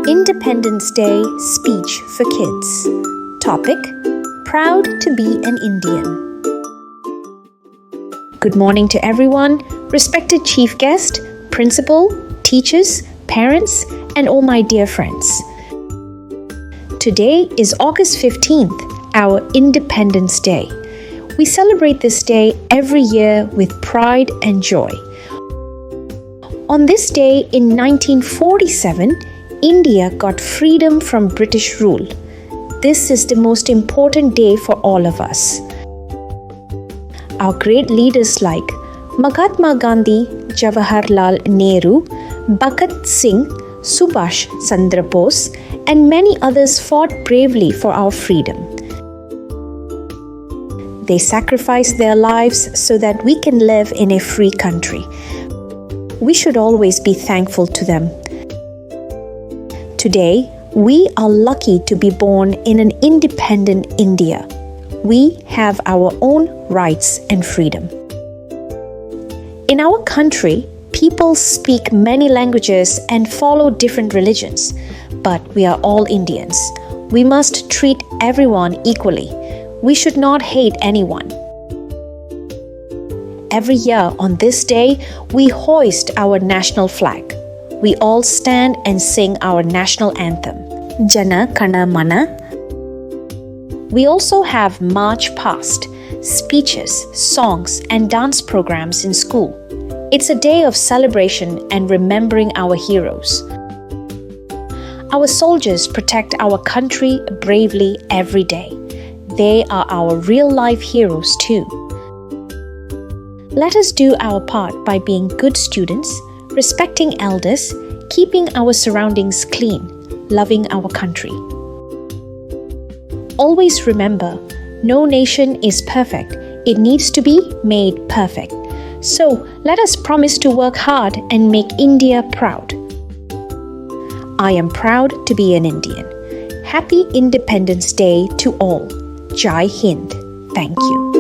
Independence Day Speech for Kids. Topic: Proud to be an Indian. Good morning to everyone, respected chief guest, principal, teachers, parents, and all my dear friends. Today is August 15th, our Independence Day. We celebrate this day every year with pride and joy. On this day in 1947, India got freedom from British rule. This is the most important day for all of us. Our great leaders like Mahatma Gandhi, Jawaharlal Nehru, Bhagat Singh, Subhash Chandra Bose, and many others fought bravely for our freedom. They sacrificed their lives so that we can live in a free country. We should always be thankful to them. Today, we are lucky to be born in an independent India. We have our own rights and freedom. In our country, people speak many languages and follow different religions, but we are all Indians. We must treat everyone equally. We should not hate anyone. Every year on this day, we hoist our national flag. We all stand and sing our national anthem, Jana Kana Mana. We also have march past, speeches, songs, and dance programs in school. It's a day of celebration and remembering our heroes. Our soldiers protect our country bravely every day. They are our real-life heroes too. Let us do our part by being good students, respecting elders, keeping our surroundings clean, loving our country. Always remember, no nation is perfect. It needs to be made perfect. So let us promise to work hard and make India proud. I am proud to be an Indian. Happy Independence Day to all. Jai Hind. Thank you.